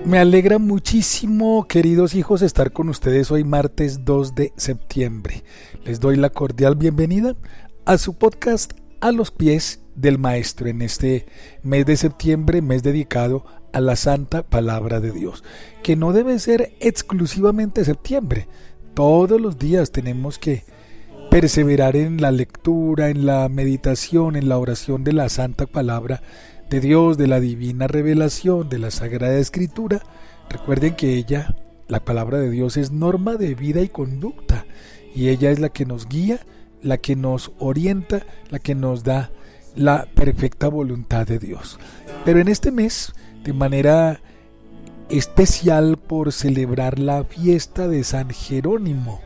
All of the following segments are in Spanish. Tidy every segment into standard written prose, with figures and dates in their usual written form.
Me alegra muchísimo, queridos hijos, estar con ustedes hoy martes 2 de septiembre. Les doy la cordial bienvenida a su podcast A los pies del Maestro en este mes de septiembre, mes dedicado a la Santa Palabra de Dios, que no debe ser exclusivamente septiembre. Todos los días tenemos que perseverar en la lectura, en la meditación, en la oración de la Santa Palabra de Dios, de la divina revelación, de la Sagrada Escritura. Recuerden que ella, la palabra de Dios, es norma de vida y conducta, y ella es la que nos guía, la que nos orienta, la que nos da la perfecta voluntad de Dios. Pero en este mes, de manera especial, por celebrar la fiesta de San Jerónimo,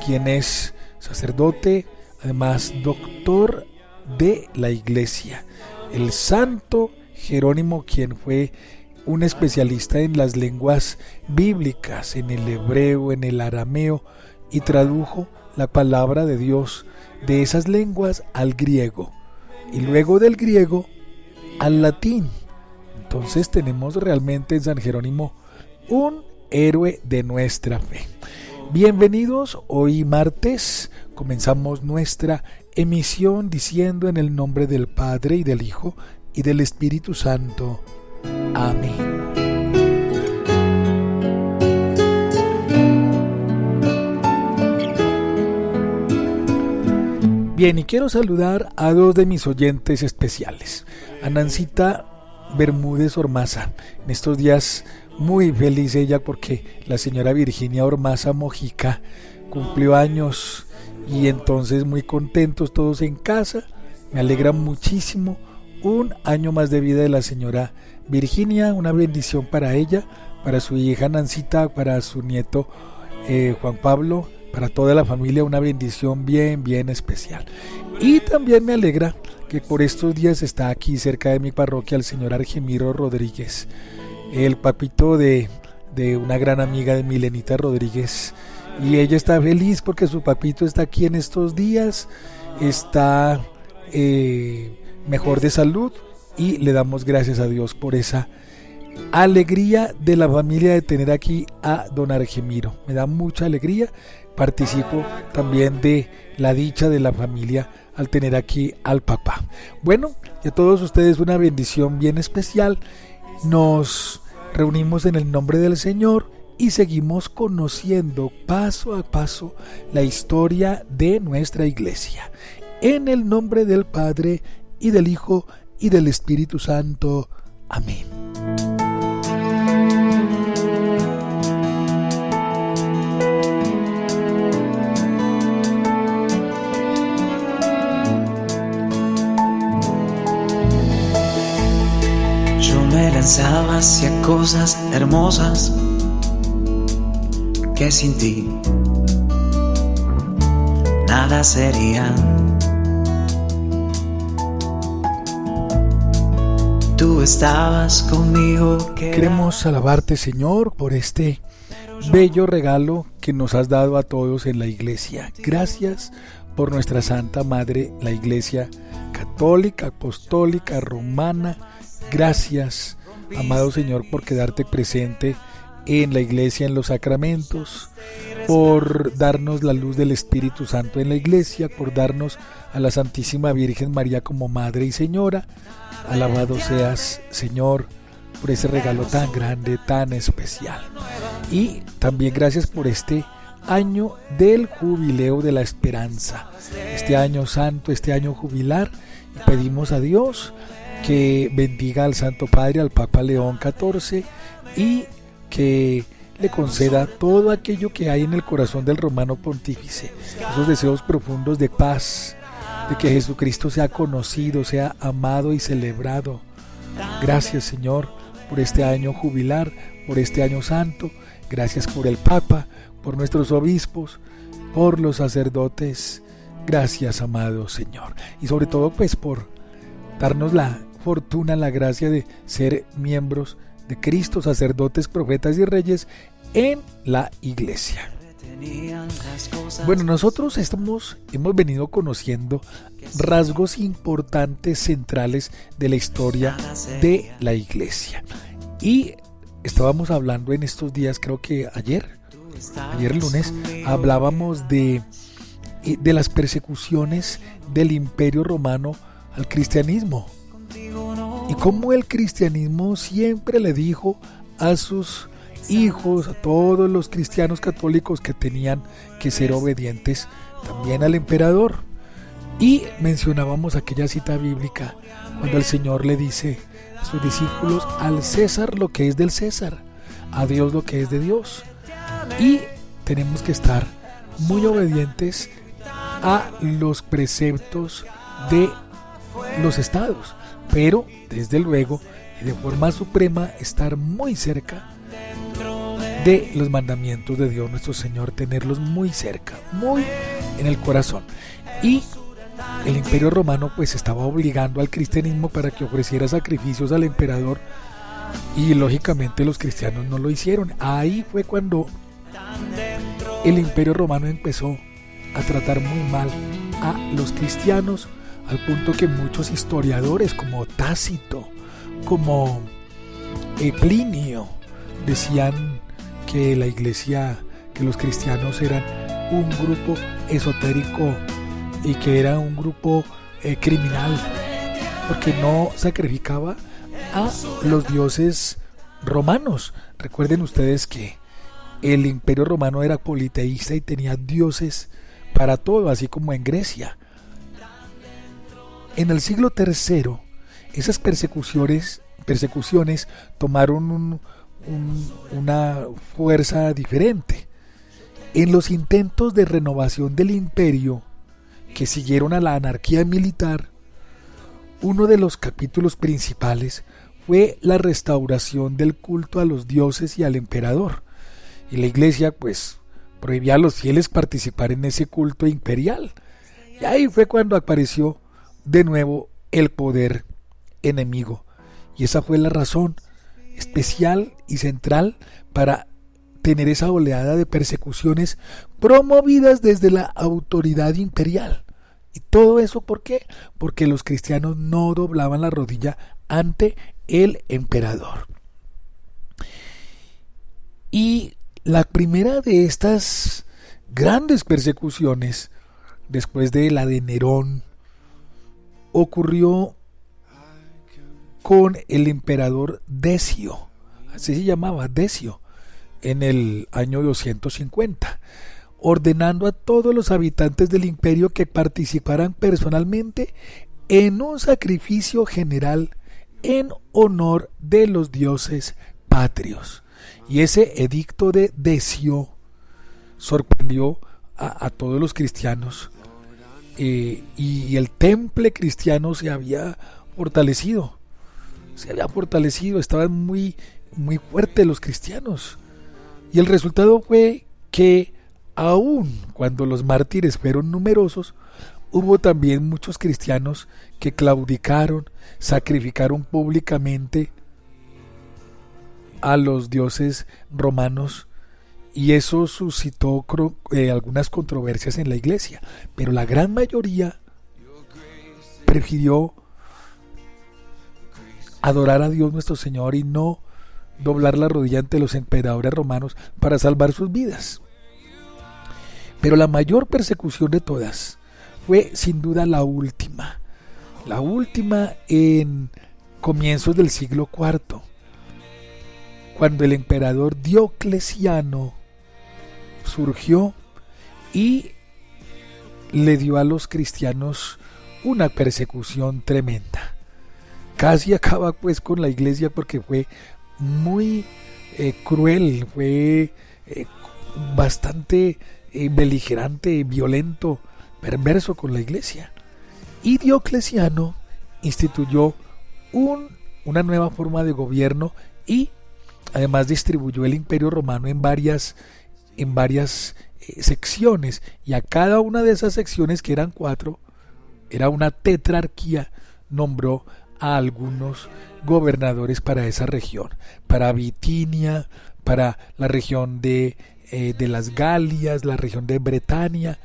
quien es sacerdote, además doctor de la Iglesia, el santo Jerónimo, quien fue un especialista en las lenguas bíblicas, en el hebreo, en el arameo, y tradujo la palabra de Dios de esas lenguas al griego, y luego del griego al latín. Entonces tenemos realmente en San Jerónimo un héroe de nuestra fe. Bienvenidos, hoy martes comenzamos nuestra emisión diciendo en el nombre del Padre y del Hijo y del Espíritu Santo. Amén. Bien, y quiero saludar a dos de mis oyentes especiales, a Nancita Bermúdez Ormaza. En estos días muy feliz ella porque la señora Virginia Ormaza Mojica cumplió años, y entonces muy contentos todos en casa. Me alegra muchísimo un año más de vida de la señora Virginia, una bendición para ella, para su hija Nancita, para su nieto Juan Pablo, para toda la familia, una bendición bien especial. Y también me alegra que por estos días está aquí cerca de mi parroquia el señor Argemiro Rodríguez, el papito de una gran amiga de Milenita Rodríguez, y ella está feliz porque su papito está aquí en estos días, está mejor de salud, y le damos gracias a Dios por esa alegría de la familia de tener aquí a don Argemiro. Me da mucha alegría, participo también de la dicha de la familia al tener aquí al papá. Bueno, y a todos ustedes una bendición bien especial. Nos reunimos en el nombre del Señor y seguimos conociendo paso a paso la historia de nuestra iglesia. En el nombre del Padre y del Hijo y del Espíritu Santo. Amén. Yo me lanzaba hacia cosas hermosas que sin ti nada serían. Tú estabas conmigo. Queremos alabarte, Señor, por este bello regalo que nos has dado a todos en la iglesia. Gracias por nuestra Santa Madre, la Iglesia Católica, Apostólica, Romana. Gracias, amado Señor, por quedarte presente en la iglesia, en los sacramentos, por darnos la luz del Espíritu Santo en la iglesia, por darnos a la Santísima Virgen María como Madre y Señora. Alabado seas, Señor, por ese regalo tan grande, tan especial. Y también gracias por este año del jubileo de la esperanza, este año santo, este año jubilar, y pedimos a Dios que bendiga al Santo Padre, al Papa León XIV, y que le conceda todo aquello que hay en el corazón del romano pontífice, esos deseos profundos de paz, de que Jesucristo sea conocido, sea amado y celebrado. Gracias, Señor, por este año jubilar, por este año santo. Gracias por el Papa, por nuestros obispos, por los sacerdotes. Gracias, amado Señor. Y sobre todo, pues, por darnos la fortuna, la gracia de ser miembros de Cristo, sacerdotes, profetas y reyes en la iglesia. Bueno, nosotros hemos venido conociendo rasgos importantes centrales de la historia de la iglesia. Y estábamos hablando en estos días, creo que ayer lunes, hablábamos de las persecuciones del Imperio Romano al cristianismo. Y cómo el cristianismo siempre le dijo a sus hijos, a todos los cristianos católicos, que tenían que ser obedientes también al emperador. Y mencionábamos aquella cita bíblica cuando el Señor le dice a sus discípulos: al César lo que es del César, a Dios lo que es de Dios. Y tenemos que estar muy obedientes a los preceptos de los estados, pero desde luego y de forma suprema estar muy cerca de los mandamientos de Dios nuestro Señor, tenerlos muy cerca, muy en el corazón. Y el Imperio Romano pues estaba obligando al cristianismo para que ofreciera sacrificios al emperador, y lógicamente los cristianos no lo hicieron. Ahí fue cuando el Imperio Romano empezó a tratar muy mal a los cristianos, al punto que muchos historiadores como Tácito, como Plinio, decían que la iglesia, que los cristianos eran un grupo esotérico y que era un grupo criminal, porque no sacrificaba a los dioses romanos. Recuerden ustedes que el Imperio Romano era politeísta y tenía dioses para todo, así como en Grecia. En el siglo III, esas persecuciones tomaron una fuerza diferente. En los intentos de renovación del imperio que siguieron a la anarquía militar, uno de los capítulos principales fue la restauración del culto a los dioses y al emperador. Y la iglesia pues prohibía a los fieles participar en ese culto imperial. Y ahí fue cuando apareció de nuevo el poder enemigo. Y esa fue la razón especial y central para tener esa oleada de persecuciones promovidas desde la autoridad imperial. ¿Y todo eso por qué? Porque los cristianos no doblaban la rodilla ante el emperador. Y la primera de estas grandes persecuciones, después de la de Nerón, ocurrió con el emperador Decio, así se llamaba, Decio, en el año 250, ordenando a todos los habitantes del imperio que participaran personalmente en un sacrificio general en honor de los dioses patrios. Y ese edicto de Decio sorprendió a todos los cristianos, y el temple cristiano se había fortalecido, estaban muy, muy fuertes los cristianos. Y el resultado fue que aun cuando los mártires fueron numerosos, hubo también muchos cristianos que claudicaron, sacrificaron públicamente a los dioses romanos, y eso suscitó algunas controversias en la iglesia, pero la gran mayoría prefirió adorar a Dios nuestro Señor y no doblar la rodilla ante los emperadores romanos para salvar sus vidas. Pero la mayor persecución de todas fue sin duda la última en comienzos del siglo IV, cuando el emperador Diocleciano surgió y le dio a los cristianos una persecución tremenda. Casi acaba pues con la iglesia, porque fue muy cruel, fue bastante beligerante, violento, perverso con la iglesia. Y Diocleciano instituyó una nueva forma de gobierno, y además distribuyó el imperio romano en varias secciones, y a cada una de esas secciones, que eran 4, era una tetrarquía, nombró a algunos gobernadores para esa región, para Bitinia, para la región de de las Galias, la región de Bretaña,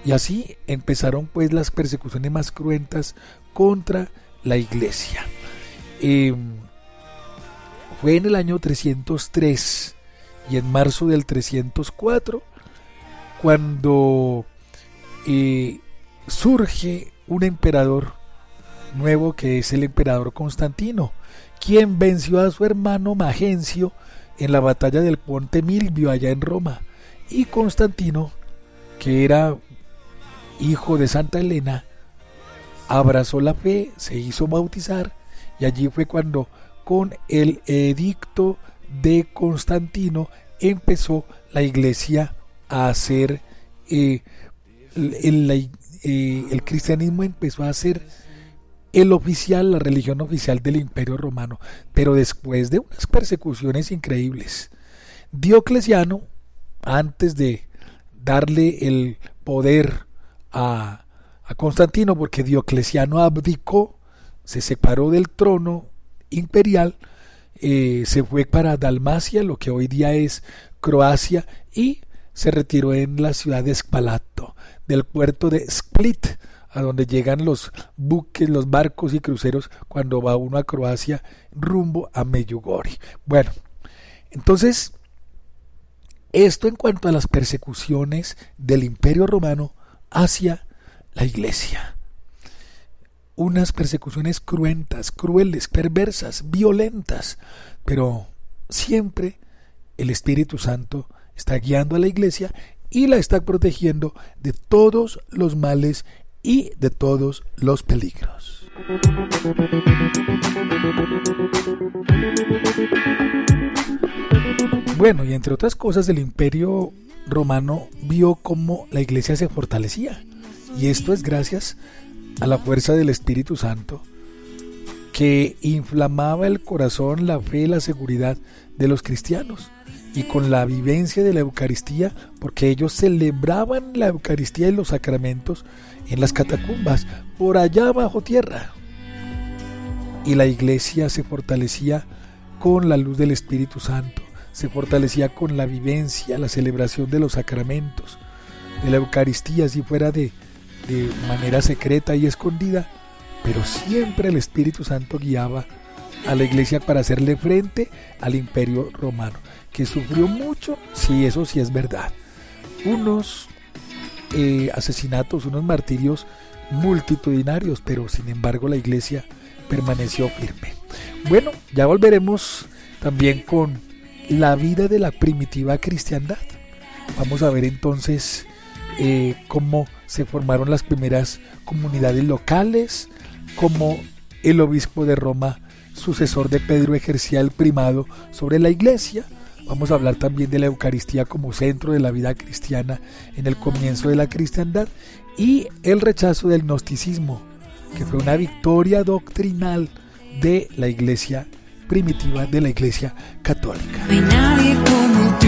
y así empezaron pues las persecuciones más cruentas contra la iglesia. Fue en el año 303 y en marzo del 304 cuando surge un emperador nuevo, que es el emperador Constantino, quien venció a su hermano Magencio en la batalla del Ponte Milvio allá en Roma. Y Constantino, que era hijo de Santa Elena, abrazó la fe, se hizo bautizar, y allí fue cuando, con el edicto de Constantino, empezó la iglesia a hacer el cristianismo empezó a ser la religión oficial del Imperio Romano, pero después de unas persecuciones increíbles. Diocleciano, antes de darle el poder a Constantino, porque Diocleciano abdicó, se separó del trono imperial, se fue para Dalmacia, lo que hoy día es Croacia, y se retiró en la ciudad de Spalato, del puerto de Split, a donde llegan los buques, los barcos y cruceros cuando va uno a Croacia rumbo a Medjugorje. Bueno, entonces, esto en cuanto a las persecuciones del Imperio Romano hacia la iglesia. Unas persecuciones cruentas, crueles, perversas, violentas, pero siempre el Espíritu Santo está guiando a la iglesia y la está protegiendo de todos los males y de todos los peligros. Bueno, y entre otras cosas, el Imperio Romano vio cómo la iglesia se fortalecía, y esto es gracias a la fuerza del Espíritu Santo, que inflamaba el corazón, la fe, la seguridad de los cristianos, y con la vivencia de la Eucaristía, porque ellos celebraban la Eucaristía y los sacramentos en las catacumbas, por allá bajo tierra. Y la iglesia se fortalecía con la luz del Espíritu Santo, se fortalecía con la vivencia, la celebración de los sacramentos, de la Eucaristía, si fuera de manera secreta y escondida, pero siempre el Espíritu Santo guiaba a la iglesia para hacerle frente al Imperio Romano, que sufrió mucho, sí, eso sí es verdad. Unos asesinatos, unos martirios multitudinarios, pero sin embargo la iglesia permaneció firme. Bueno, ya volveremos también con la vida de la primitiva cristiandad. Vamos a ver entonces cómo se formaron las primeras comunidades locales, cómo el obispo de Roma, sucesor de Pedro, ejercía el primado sobre la iglesia. Vamos a hablar también de la Eucaristía como centro de la vida cristiana en el comienzo de la cristiandad, y el rechazo del gnosticismo, que fue una victoria doctrinal de la iglesia primitiva, de la iglesia católica. No hay nadie como tú.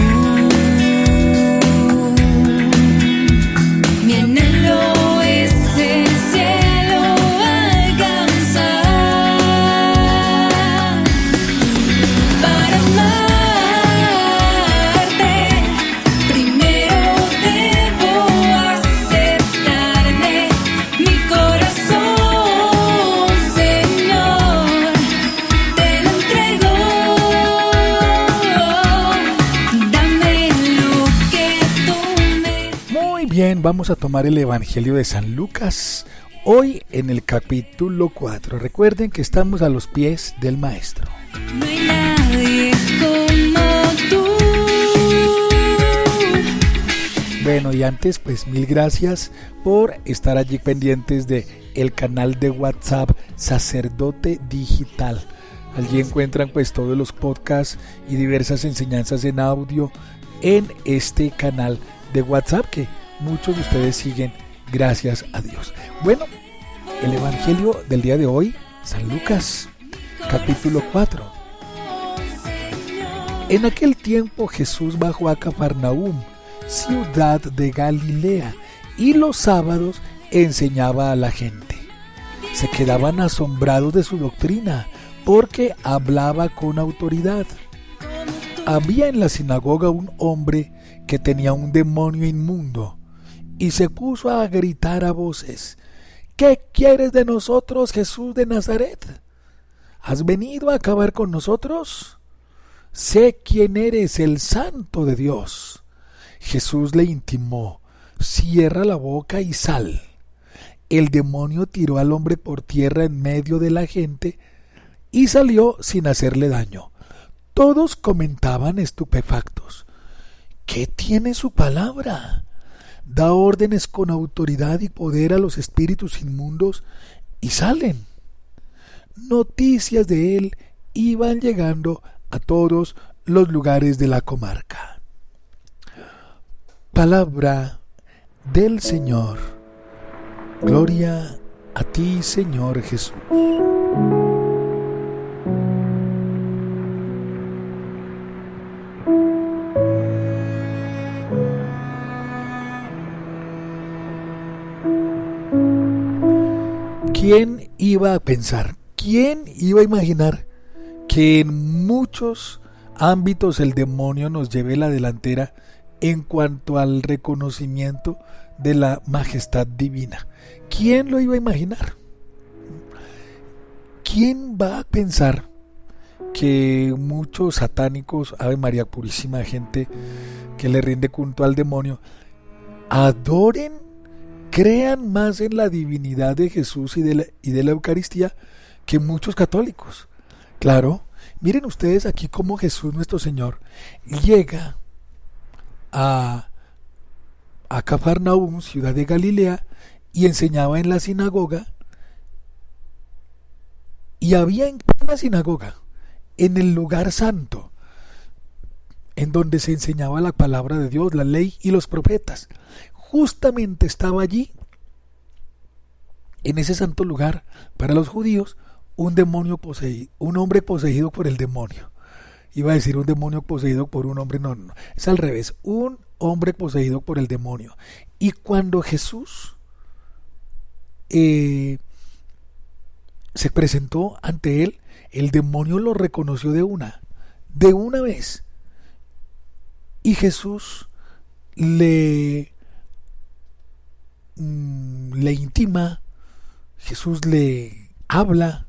Mi anhelo es el cielo alcanzar para amarte. Primero debo aceptarme, mi corazón, Señor, te lo entrego. Dame lo que tú me... Muy bien, vamos a tomar el Evangelio de San Lucas, hoy en el capítulo 4. Recuerden que estamos a los pies del Maestro. No hay nadie como tú. Bueno, y antes, pues mil gracias por estar allí pendientes de el canal de WhatsApp Sacerdote Digital. Allí encuentran pues todos los podcasts y diversas enseñanzas en audio en este canal de WhatsApp que muchos de ustedes siguen, gracias a Dios. Bueno, el Evangelio del día de hoy, San Lucas, capítulo 4. En aquel tiempo Jesús bajó a Cafarnaúm, ciudad de Galilea, y los sábados enseñaba a la gente. Se quedaban asombrados de su doctrina, porque hablaba con autoridad. Había en la sinagoga un hombre que tenía un demonio inmundo y se puso a gritar a voces: ¿Qué quieres de nosotros, Jesús de Nazaret? ¿Has venido a acabar con nosotros? Sé quién eres, el Santo de Dios. Jesús le intimó: cierra la boca y sal. El demonio tiró al hombre por tierra en medio de la gente y salió sin hacerle daño. Todos comentaban estupefactos: ¿qué tiene su palabra? Da órdenes con autoridad y poder a los espíritus inmundos y salen. Noticias de él iban llegando a todos los lugares de la comarca. Palabra del Señor. Gloria a ti, Señor Jesús. ¿Quién iba a pensar? ¿Quién iba a imaginar que en muchos ámbitos el demonio nos lleve la delantera en cuanto al reconocimiento de la majestad divina? ¿Quién lo iba a imaginar? ¿Quién va a pensar que muchos satánicos, Ave María Purísima, gente que le rinde culto al demonio, adoren, crean más en la divinidad de Jesús y de la Eucaristía que muchos católicos? Claro, miren ustedes aquí cómo Jesús nuestro Señor llega a Cafarnaúm, ciudad de Galilea, y enseñaba en la sinagoga. Y había en una sinagoga, en el lugar santo, en donde se enseñaba la palabra de Dios, la ley y los profetas. Justamente estaba allí, en ese santo lugar, para los judíos, un hombre poseído por el demonio. Iba a decir un demonio poseído por un hombre, no, es al revés, un hombre poseído por el demonio. Y cuando Jesús se presentó ante él, el demonio lo reconoció de una vez. Y Jesús le intima, Jesús le habla,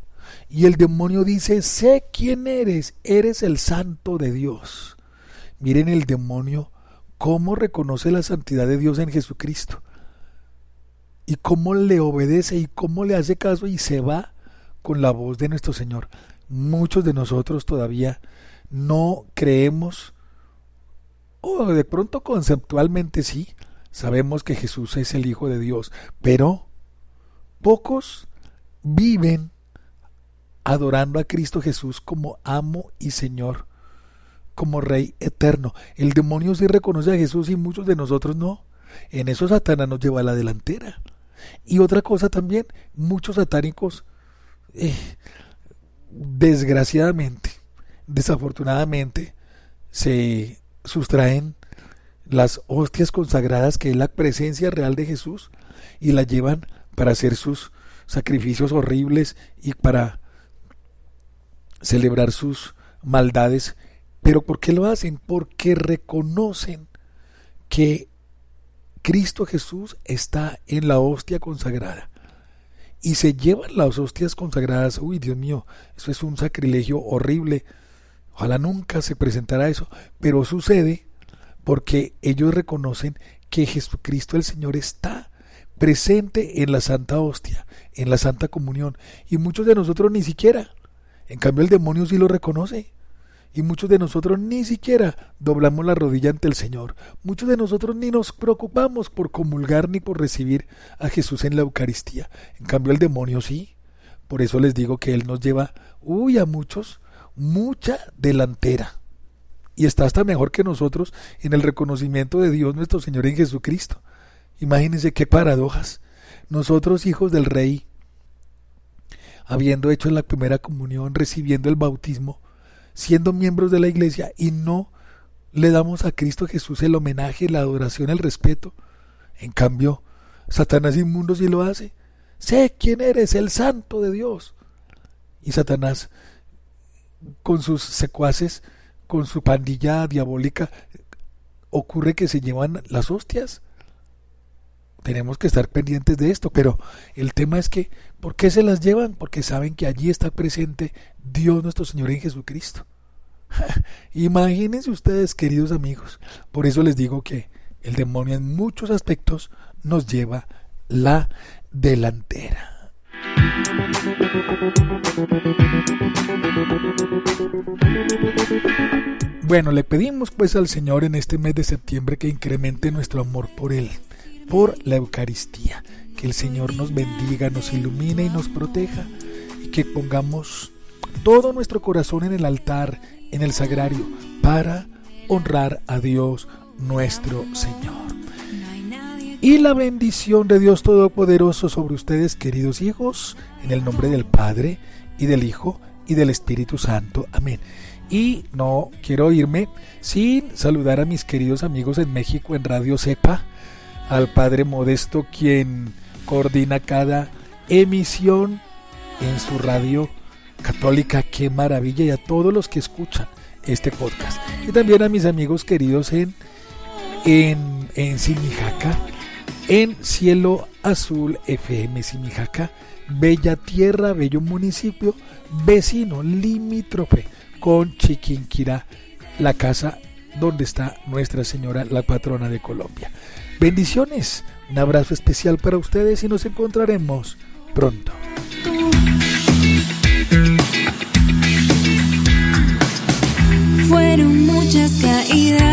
y el demonio dice: sé quién eres el Santo de Dios. Miren el demonio cómo reconoce la santidad de Dios en Jesucristo, y cómo le obedece y cómo le hace caso y se va con la voz de nuestro Señor. Muchos de nosotros todavía no creemos, o de pronto conceptualmente sí, sabemos que Jesús es el Hijo de Dios, pero pocos viven adorando a Cristo Jesús como amo y Señor, como Rey eterno. El demonio sí reconoce a Jesús y muchos de nosotros no. En eso Satanás nos lleva a la delantera. Y otra cosa también, muchos satánicos desgraciadamente, desafortunadamente, se sustraen las hostias consagradas, que es la presencia real de Jesús, y la llevan para hacer sus sacrificios horribles y para celebrar sus maldades. ¿Pero por qué lo hacen? Porque reconocen que Cristo Jesús está en la hostia consagrada y se llevan las hostias consagradas. Uy, Dios mío, eso es un sacrilegio horrible. Ojalá nunca se presentara eso, pero sucede porque ellos reconocen que Jesucristo el Señor está presente en la Santa Hostia, en la Santa Comunión, y muchos de nosotros ni siquiera. En cambio el demonio sí lo reconoce, y muchos de nosotros ni siquiera doblamos la rodilla ante el Señor. Muchos de nosotros ni nos preocupamos por comulgar ni por recibir a Jesús en la Eucaristía. En cambio el demonio sí. Por eso les digo que él nos lleva, a muchos, mucha delantera. Y está hasta mejor que nosotros en el reconocimiento de Dios nuestro Señor en Jesucristo. Imagínense qué paradojas. Nosotros, hijos del Rey, habiendo hecho la primera comunión, recibiendo el bautismo, siendo miembros de la iglesia, y no le damos a Cristo Jesús el homenaje, la adoración, el respeto. En cambio, Satanás inmundo sí lo hace. Sé quién eres, el Santo de Dios. Y Satanás, con sus secuaces, con su pandilla diabólica, ocurre que se llevan las hostias. Tenemos que estar pendientes de esto, pero el tema es que, ¿por qué se las llevan? Porque saben que allí está presente Dios nuestro Señor en Jesucristo. Imagínense ustedes, queridos amigos. Por eso les digo que el demonio en muchos aspectos nos lleva la delantera. Bueno, le pedimos pues al Señor en este mes de septiembre que incremente nuestro amor por Él, por la Eucaristía. Que el Señor nos bendiga, nos ilumine y nos proteja, y que pongamos todo nuestro corazón en el altar, en el sagrario, para honrar a Dios nuestro Señor. Y la bendición de Dios Todopoderoso sobre ustedes, queridos hijos, en el nombre del Padre, y del Hijo, y del Espíritu Santo. Amén. Y no quiero irme sin saludar a mis queridos amigos en México en Radio Cepa, al Padre Modesto, quien coordina cada emisión en su radio católica. ¡Qué maravilla! Y a todos los que escuchan este podcast. Y también a mis amigos queridos en Simijaca, en Cielo Azul FM Simijaca, bella tierra, bello municipio, vecino, limítrofe con Chiquinquirá, la casa donde está Nuestra Señora, la patrona de Colombia. Bendiciones, un abrazo especial para ustedes y nos encontraremos pronto. Fueron muchas caídas.